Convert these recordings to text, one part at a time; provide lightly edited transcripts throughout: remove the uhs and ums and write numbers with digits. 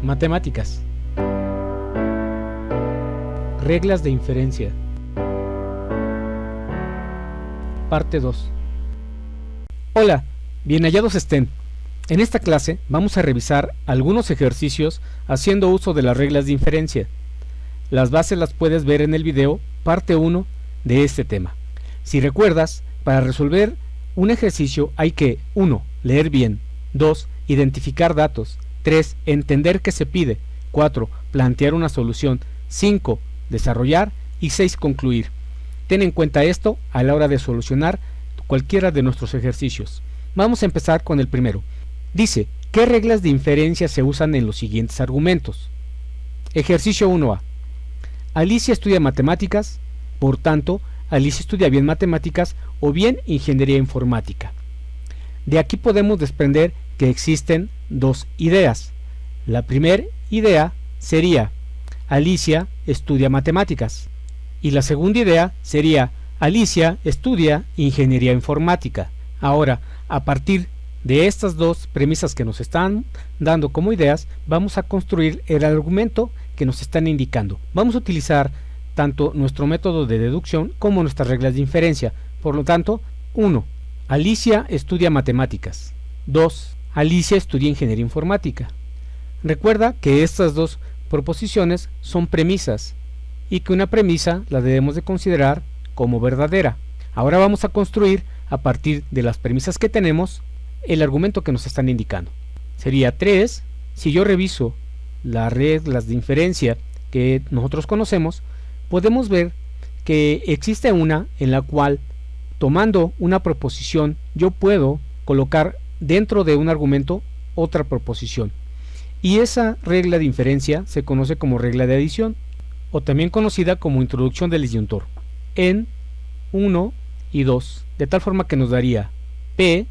Matemáticas. Reglas de inferencia. Parte 2. Hola, bien hallados estén. En esta clase vamos a revisar algunos ejercicios haciendo uso de las reglas de inferencia. Las bases las puedes ver en el video parte 1 de este tema. Si recuerdas, para resolver un ejercicio hay que 1. Leer bien, 2. Identificar datos, 3. Entender qué se pide, 4. Plantear una solución, 5. Desarrollar y 6. Concluir. Ten en cuenta esto a la hora de solucionar cualquiera de nuestros ejercicios. Vamos a empezar con el primero. Dice, ¿qué reglas de inferencia se usan en los siguientes argumentos? Ejercicio 1A. Alicia estudia matemáticas, por tanto, Alicia estudia bien matemáticas o bien ingeniería informática. De aquí podemos desprender que existen dos ideas. La primera idea sería, Alicia estudia matemáticas. Y la segunda idea sería, Alicia estudia ingeniería informática. Ahora, a partir de estas dos premisas que nos están dando como ideas, vamos a construir el argumento que nos están indicando. Vamos a utilizar tanto nuestro método de deducción como nuestras reglas de inferencia. Por lo tanto, 1. Alicia estudia matemáticas. 2. Alicia estudia ingeniería informática. Recuerda que estas dos proposiciones son premisas y que una premisa la debemos de considerar como verdadera. Ahora vamos a construir a partir de las premisas que tenemos el argumento que nos están indicando. Sería 3. Si yo reviso las reglas de inferencia que nosotros conocemos, podemos ver que existe una en la cual, tomando una proposición, yo puedo colocar dentro de un argumento otra proposición. Y esa regla de inferencia se conoce como regla de adición, o también conocida como introducción del disyuntor, en 1 y 2, de tal forma que nos daría P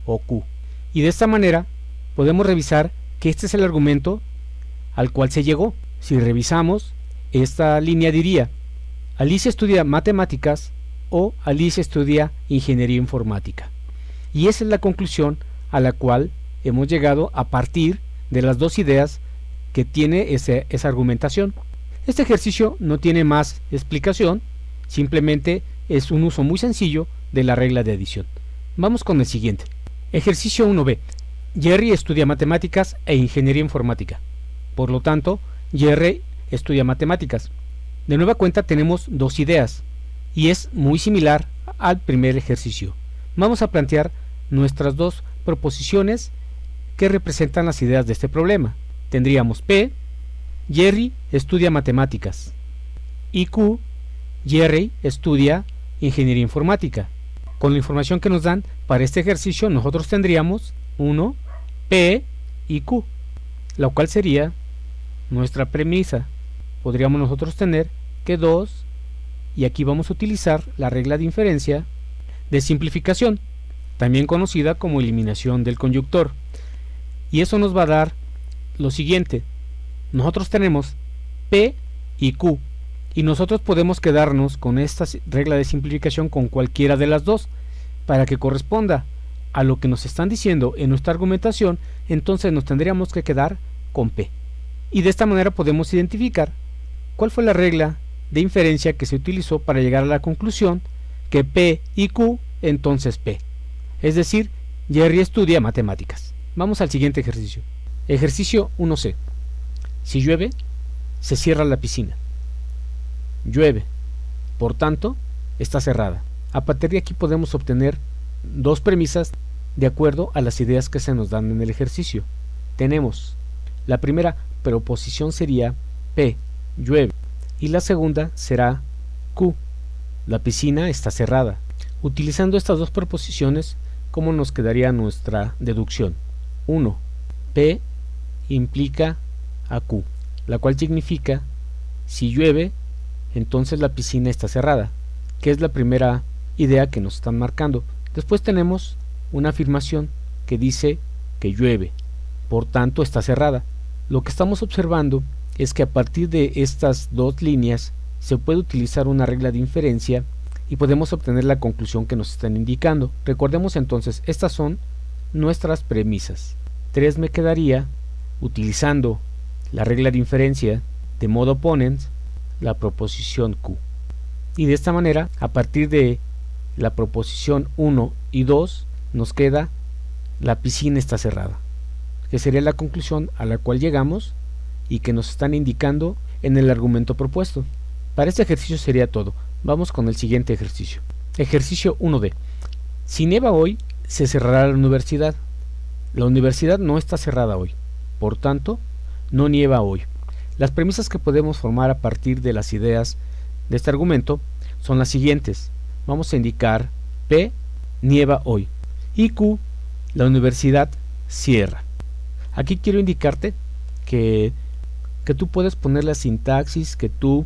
o Q. Y de esta manera podemos revisar que este es el argumento al cual se llegó. Si revisamos, esta línea diría, Alicia estudia matemáticas o Alicia estudia ingeniería informática. Y esa es la conclusión a la cual hemos llegado a partir de las dos ideas que tiene esa argumentación. Este ejercicio no tiene más explicación, simplemente es un uso muy sencillo de la regla de adición. Vamos con el siguiente. Ejercicio 1b. Jerry estudia matemáticas e ingeniería informática. Por lo tanto, Jerry estudia matemáticas. De nueva cuenta tenemos dos ideas y es muy similar al primer ejercicio. Vamos a plantear nuestras dos proposiciones que representan las ideas de este problema. Tendríamos P, Jerry estudia matemáticas, y Q, Jerry estudia ingeniería informática. Con la información que nos dan para este ejercicio, nosotros tendríamos 1, P y Q, la cual sería nuestra premisa. Podríamos nosotros tener que 2, y aquí vamos a utilizar la regla de inferencia de simplificación, también conocida como eliminación del conyunctor. Y eso nos va a dar lo siguiente. Nosotros tenemos P y Q, y nosotros podemos quedarnos con esta regla de simplificación con cualquiera de las dos, para que corresponda a lo que nos están diciendo en nuestra argumentación. Entonces nos tendríamos que quedar con P. Y de esta manera podemos identificar cuál fue la regla de inferencia que se utilizó para llegar a la conclusión que P y Q, entonces P. Es decir, Jerry estudia matemáticas. Vamos al siguiente ejercicio. Ejercicio 1C. Si llueve, se cierra la piscina. Llueve, por tanto, está cerrada. A partir de aquí podemos obtener dos premisas de acuerdo a las ideas que se nos dan en el ejercicio. Tenemos la primera proposición sería P, llueve, y la segunda será Q, la piscina está cerrada. Utilizando estas dos proposiciones, ¿cómo nos quedaría nuestra deducción? 1. P implica a Q, la cual significa si llueve, entonces la piscina está cerrada, que es la primera idea que nos están marcando. Después tenemos una afirmación que dice que llueve, por tanto está cerrada. Lo que estamos observando es que a partir de estas dos líneas se puede utilizar una regla de inferencia y podemos obtener la conclusión que nos están indicando. Recordemos entonces, estas son nuestras premisas. 3 me quedaría utilizando la regla de inferencia de modo ponens, la proposición Q. Y de esta manera, a partir de la proposición 1 y 2, nos queda la piscina está cerrada, que sería la conclusión a la cual llegamos y que nos están indicando en el argumento propuesto. Para este ejercicio sería todo. Vamos con el siguiente ejercicio. Ejercicio 1D. Si nieva hoy, se cerrará la universidad. La universidad no está cerrada hoy, por tanto, no nieva hoy. Las premisas que podemos formar a partir de las ideas de este argumento son las siguientes. Vamos a indicar P, nieva hoy, y Q, la universidad cierra. Aquí quiero indicarte que tú puedes poner la sintaxis que tú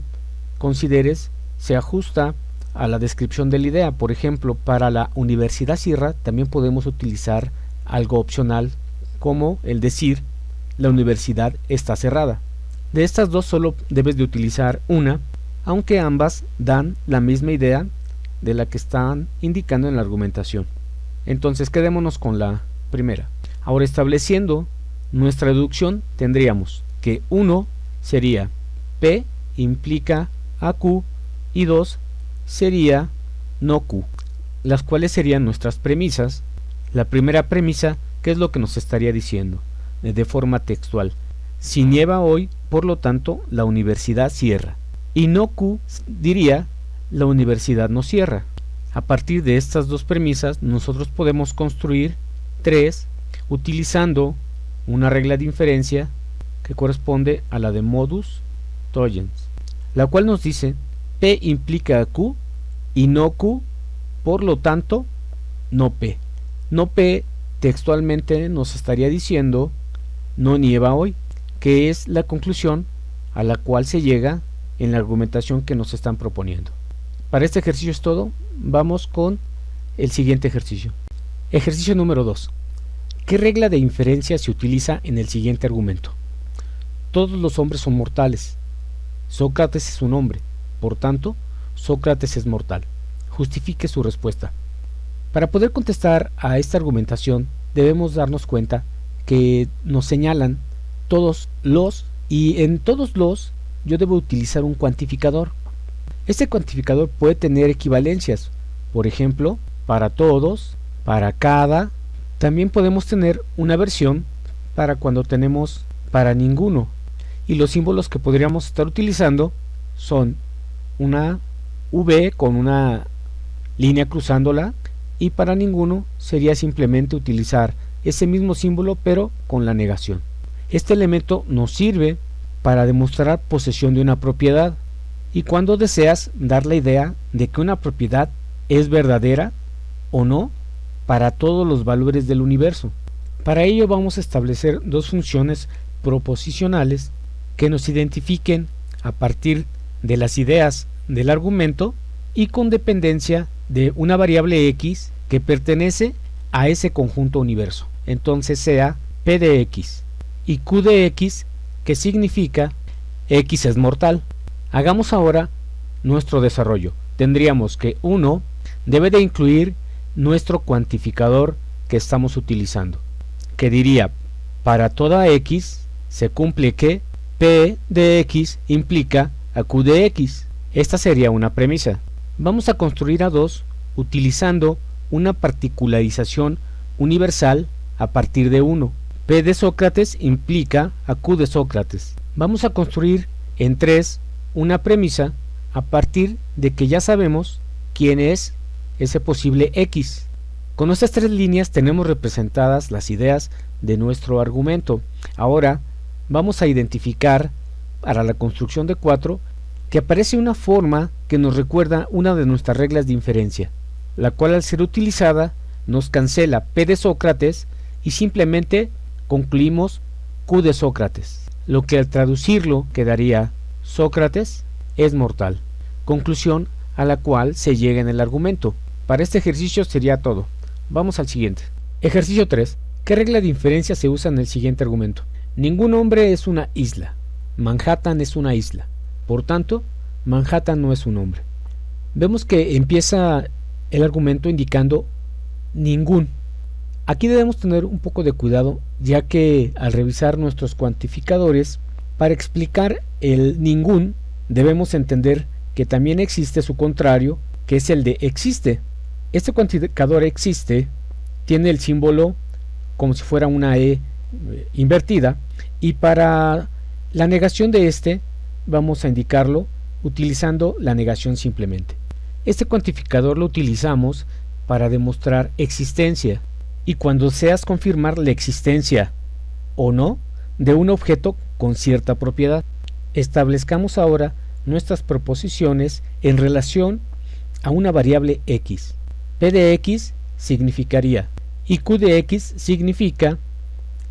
consideres se ajusta a la descripción de la idea. Por ejemplo, para la universidad cierra también podemos utilizar algo opcional como el decir la universidad está cerrada. De estas dos solo debes de utilizar una, aunque ambas dan la misma idea de la que están indicando en la argumentación. Entonces quedémonos con la primera. Ahora, estableciendo nuestra deducción, tendríamos que 1 sería P implica a Q y 2 sería no Q, las cuales serían nuestras premisas. La primera premisa, ¿qué es lo que nos estaría diciendo? De forma textual. Si nieva hoy, por lo tanto, la universidad cierra. Y no Q diría, la universidad no cierra. A partir de estas dos premisas, nosotros podemos construir 3 utilizando una regla de inferencia que corresponde a la de modus tollens, la cual nos dice P implica a Q y no Q, por lo tanto, no P. No P textualmente nos estaría diciendo no nieva hoy, que es la conclusión a la cual se llega en la argumentación que nos están proponiendo. Para este ejercicio es todo. Vamos con el siguiente ejercicio. Ejercicio número 2. ¿Qué regla de inferencia se utiliza en el siguiente argumento? Todos los hombres son mortales. Sócrates es un hombre, por tanto, Sócrates es mortal. Justifique su respuesta. Para poder contestar a esta argumentación, debemos darnos cuenta que nos señalan todos los, y en todos los yo debo utilizar un cuantificador. Este cuantificador puede tener equivalencias, por ejemplo, para todos, para cada. También podemos tener una versión para cuando tenemos para ninguno, y los símbolos que podríamos estar utilizando son una V con una línea cruzándola, y para ninguno sería simplemente utilizar ese mismo símbolo pero con la negación. Este elemento nos sirve para demostrar posesión de una propiedad, y cuando deseas dar la idea de que una propiedad es verdadera o no para todos los valores del universo. Para ello vamos a establecer dos funciones proposicionales que nos identifiquen a partir de las ideas del argumento y con dependencia de una variable x que pertenece a ese conjunto universo. Entonces sea p de x y q de x, que significa x es mortal. Hagamos ahora nuestro desarrollo. Tendríamos que 1 debe de incluir nuestro cuantificador que estamos utilizando, que diría para toda x se cumple que p de x implica a q de x. Esta sería una premisa. Vamos a construir a 2 utilizando una particularización universal a partir de 1. P de Sócrates implica a Q de Sócrates. Vamos a construir en 3 una premisa a partir de que ya sabemos quién es ese posible X. Con estas 3 líneas tenemos representadas las ideas de nuestro argumento. Ahora vamos a identificar para la construcción de 4 que aparece una forma que nos recuerda una de nuestras reglas de inferencia, la cual al ser utilizada nos cancela P de Sócrates y simplemente concluimos Q de Sócrates, lo que al traducirlo quedaría Sócrates es mortal, conclusión a la cual se llega en el argumento. Para este ejercicio sería todo. Vamos al siguiente. Ejercicio 3. ¿Qué regla de inferencia se usa en el siguiente argumento? Ningún hombre es una isla. Manhattan es una isla. Por tanto, Manhattan no es un hombre. Vemos que empieza el argumento indicando ningún. Aquí debemos tener un poco de cuidado, ya que al revisar nuestros cuantificadores, Para explicar el ningún, debemos entender que también existe su contrario, que es el de existe. Este cuantificador existe tiene el símbolo como si fuera una E invertida, y para la negación de este vamos a indicarlo utilizando la negación simplemente. Este cuantificador lo utilizamos para demostrar existencia, y cuando deseas confirmar la existencia o no de un objeto con cierta propiedad. Establezcamos ahora nuestras proposiciones en relación a una variable x. P de x significaría y Q de x significa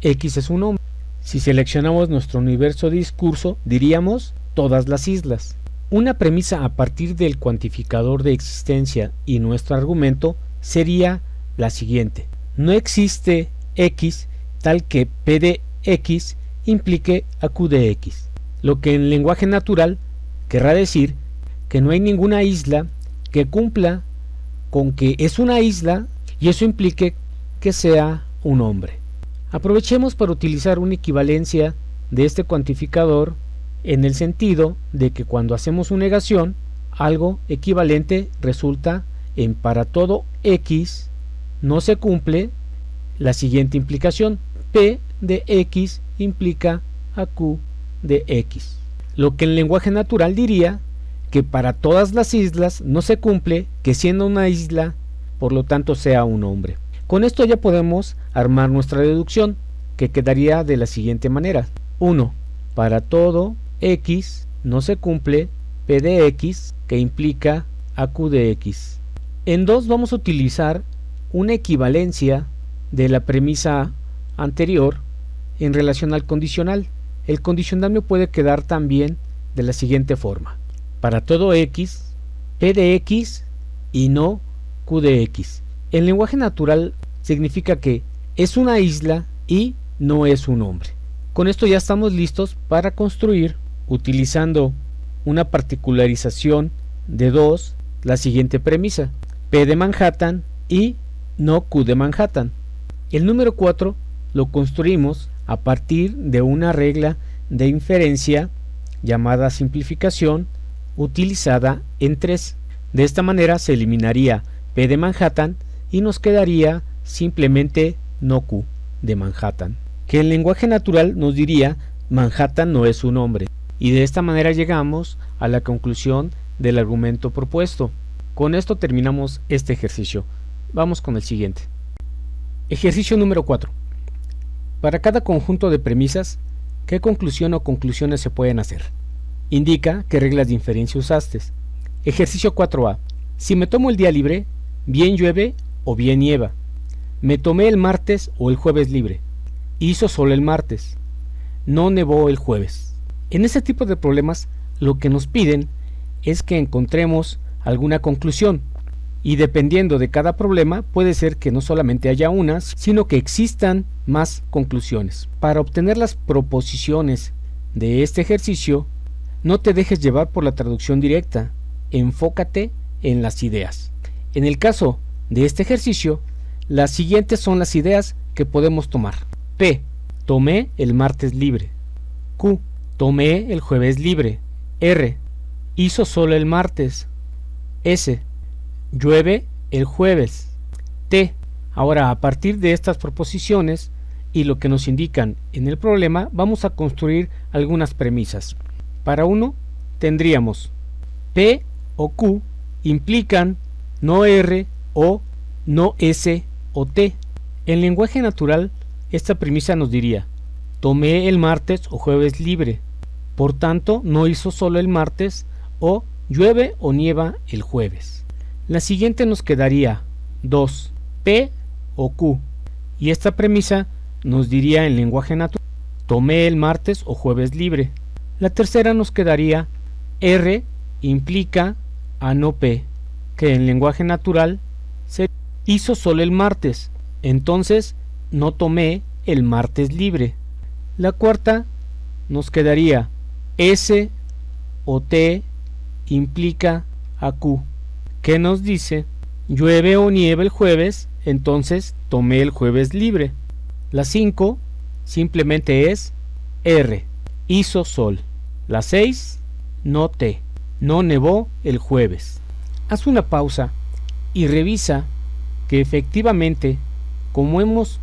x es un nombre. Si seleccionamos nuestro universo de discurso, diríamos todas las islas. Una premisa a partir del cuantificador de existencia y nuestro argumento sería la siguiente: no existe x tal que P de x implique a Q de x, lo que en lenguaje natural querrá decir que no hay ninguna isla que cumpla con que es una isla y eso implique que sea un hombre. Aprovechemos para utilizar una equivalencia de este cuantificador en el sentido de que cuando hacemos una negación, algo equivalente resulta en para todo x no se cumple la siguiente implicación: P de x implica a Q de x, lo que en lenguaje natural diría que para todas las islas no se cumple que siendo una isla, por lo tanto sea un hombre. Con esto ya podemos armar nuestra deducción, que quedaría de la siguiente manera: 1. Para todo x no se cumple P de x que implica a Q de x. En 2 vamos a utilizar una equivalencia de la premisa anterior en relación al condicional. El condicional me puede quedar también de la siguiente forma: para todo x, P de x y no Q de x. El lenguaje natural significa que es una isla y no es un hombre. Con esto ya estamos listos para construir, utilizando una particularización de 2, la siguiente premisa: P de Manhattan y no Q de Manhattan. El número 4 lo construimos a partir de una regla de inferencia llamada simplificación utilizada en 3. De esta manera se eliminaría P de Manhattan y nos quedaría simplemente no Q de Manhattan, que en lenguaje natural nos diría Manhattan no es un hombre, y de esta manera llegamos a la conclusión del argumento propuesto. Con esto terminamos este ejercicio. Vamos con el siguiente. Ejercicio número 4. Para cada conjunto de premisas, ¿qué conclusión o conclusiones se pueden hacer? Indica qué reglas de inferencia usaste. Ejercicio 4a. Si me tomo el día libre, bien llueve o bien nieva. Me tomé el martes o el jueves libre. Hizo sol el martes. No nevó el jueves. En este tipo de problemas, lo que nos piden es que encontremos alguna conclusión. Y dependiendo de cada problema, puede ser que no solamente haya una, sino que existan más conclusiones. Para obtener las proposiciones de este ejercicio, no te dejes llevar por la traducción directa, enfócate en las ideas. En el caso de este ejercicio, las siguientes son las ideas que podemos tomar. P. Tomé el martes libre. Q. Tomé el jueves libre. R. Hizo sol el martes. S. Llueve el jueves. T. Ahora, a partir de estas proposiciones y lo que nos indican en el problema, vamos a construir algunas premisas. Para uno, tendríamos P o Q implican no R o no S o T. En lenguaje natural, esta premisa nos diría: tomé el martes o jueves libre, por tanto no hizo solo el martes, o llueve o nieva el jueves. La siguiente nos quedaría 2, P o Q, y esta premisa nos diría en lenguaje natural: tomé el martes o jueves libre. La tercera nos quedaría R implica a no P, que en lenguaje natural se hizo solo el martes, entonces no tomé el martes libre. La cuarta nos quedaría S o T implica a Q, que nos dice: llueve o nieva el jueves, entonces tomé el jueves libre. La 5 simplemente es R, hizo sol. Las 6, no té. No nevó el jueves. Haz una pausa y revisa que efectivamente, como hemos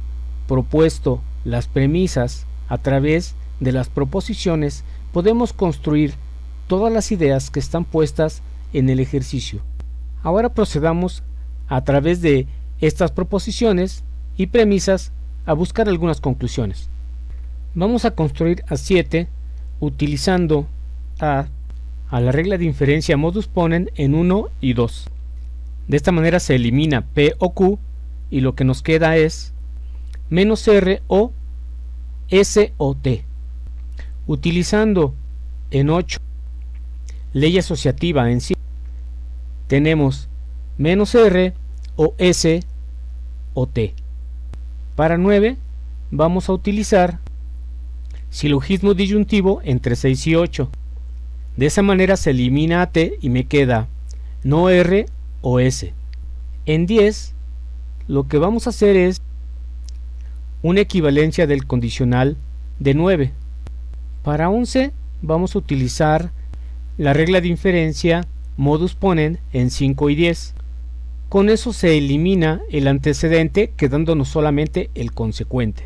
propuesto las premisas a través de las proposiciones, podemos construir todas las ideas que están puestas en el ejercicio. Ahora procedamos a través de estas proposiciones y premisas a buscar algunas conclusiones. Vamos a construir a 7 utilizando a la regla de inferencia modus ponens en 1 y 2. De esta manera se elimina P o Q y lo que nos queda es menos R o S o T. Utilizando en 8 ley asociativa en 7, tenemos menos R o S o T. Para 9 vamos a utilizar silogismo disyuntivo entre 6 y 8. De esa manera se elimina a T y me queda no R o S. En 10 lo que vamos a hacer es una equivalencia del condicional de 9. Para 11 vamos a utilizar la regla de inferencia modus ponens en 5 y 10. Con eso se elimina el antecedente, quedándonos solamente el consecuente,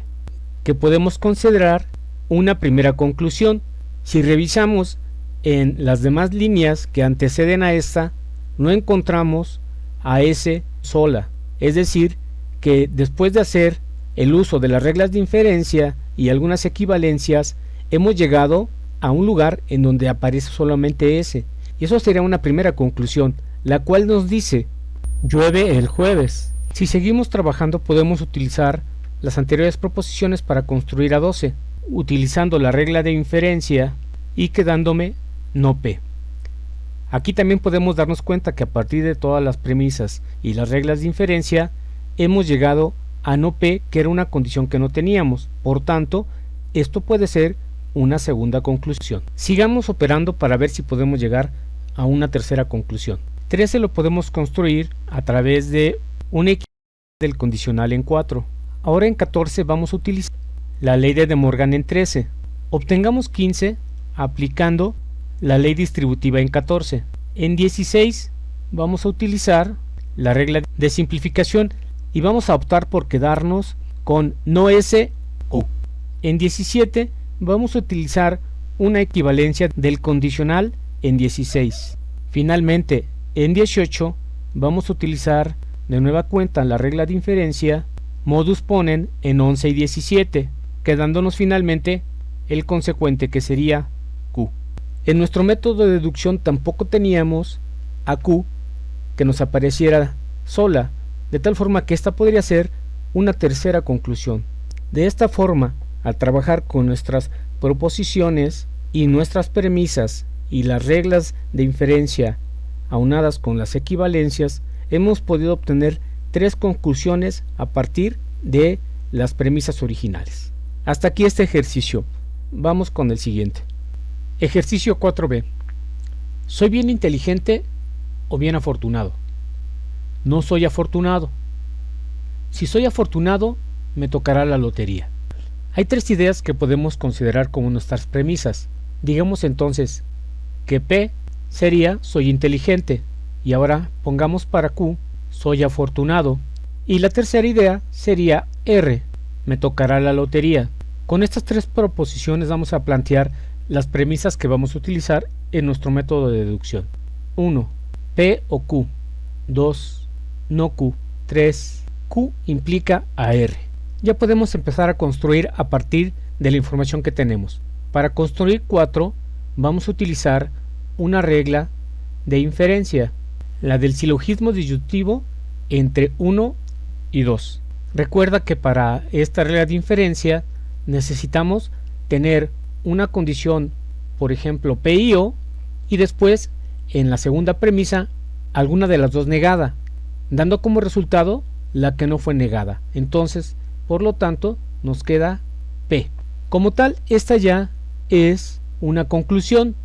que podemos considerar una primera conclusión. Si revisamos en las demás líneas que anteceden a esta, no encontramos a S sola, es decir, que después de hacer el uso de las reglas de inferencia y algunas equivalencias, hemos llegado a un lugar en donde aparece solamente S, y eso sería una primera conclusión, la cual nos dice llueve el jueves. Si seguimos trabajando podemos utilizar las anteriores proposiciones para construir a 12, utilizando la regla de inferencia y quedándome no P. Aquí también podemos darnos cuenta que a partir de todas las premisas y las reglas de inferencia hemos llegado a no P, que era una condición que no teníamos. Por tanto, esto puede ser una segunda conclusión. Sigamos operando para ver si podemos llegar a una tercera conclusión. 13 lo podemos construir a través de un equilibrio del condicional en 4. Ahora en 14 vamos a utilizar la ley de Morgan en 13. Obtengamos 15 aplicando la ley distributiva en 14. En 16 vamos a utilizar la regla de simplificación y vamos a optar por quedarnos con no S o. En 17 vamos a utilizar una equivalencia del condicional en 16. Finalmente, en 18 vamos a utilizar de nueva cuenta la regla de inferencia modus ponens en 11 y 17, quedándonos finalmente el consecuente, que sería Q. En nuestro método de deducción tampoco teníamos a Q que nos apareciera sola, de tal forma que esta podría ser una tercera conclusión. De esta forma, al trabajar con nuestras proposiciones y nuestras premisas y las reglas de inferencia aunadas con las equivalencias, hemos podido obtener 3 conclusiones a partir de las premisas originales. Hasta aquí este ejercicio. Vamos con el siguiente. Ejercicio 4b. ¿Soy bien inteligente o bien afortunado? No soy afortunado. Si soy afortunado, me tocará la lotería. Hay 3 ideas que podemos considerar como nuestras premisas. Digamos entonces que P sería soy inteligente, y ahora pongamos para Q soy afortunado, y la tercera idea sería R, me tocará la lotería. Con estas 3 proposiciones vamos a plantear las premisas que vamos a utilizar en nuestro método de deducción. 1. P o Q. 2. No Q. 3. Q implica a R. Ya podemos empezar a construir a partir de la información que tenemos. Para construir 4 vamos a utilizar una regla de inferencia, la del silogismo disyuntivo entre 1 y 2. Recuerda que para esta regla de inferencia necesitamos tener una condición, por ejemplo P y O, y después en la segunda premisa alguna de las dos negada, dando como resultado la que no fue negada. Entonces, por lo tanto, nos queda P. Como tal, esta ya es una conclusión,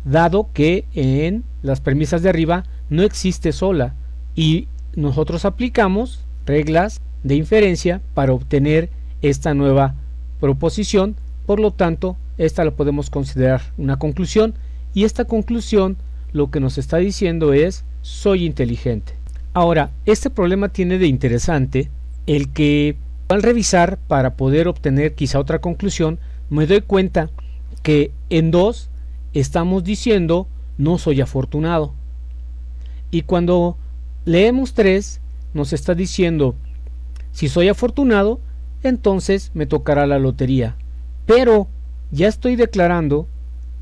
dado que en las premisas de arriba no existe sola y nosotros aplicamos reglas de inferencia para obtener esta nueva proposición. Por lo tanto, esta la podemos considerar una conclusión, y esta conclusión lo que nos está diciendo es: soy inteligente. Ahora, este problema tiene de interesante el que al revisar para poder obtener quizá otra conclusión, me doy cuenta que en 2 estamos diciendo no soy afortunado, y cuando leemos 3 nos está diciendo si soy afortunado, entonces me tocará la lotería, pero ya estoy declarando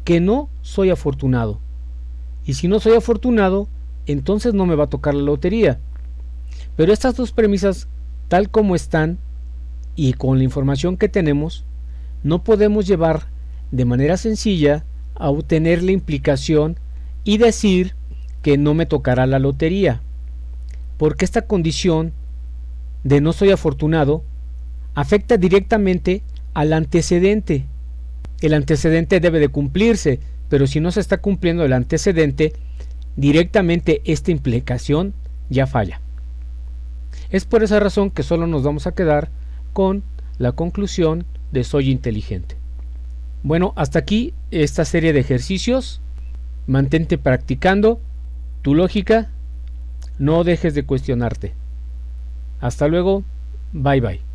que no soy afortunado, y si no soy afortunado, entonces no me va a tocar la lotería. Pero estas dos premisas, tal como están y con la información que tenemos, no podemos llevar de manera sencilla a obtener la implicación y decir que no me tocará la lotería, porque esta condición de no soy afortunado afecta directamente al antecedente. El antecedente debe de cumplirse, pero si no se está cumpliendo el antecedente, directamente esta implicación ya falla. Es por esa razón que solo nos vamos a quedar con la conclusión de soy inteligente. Bueno, hasta aquí esta serie de ejercicios. Mantente practicando tu lógica, no dejes de cuestionarte. Hasta luego, bye bye.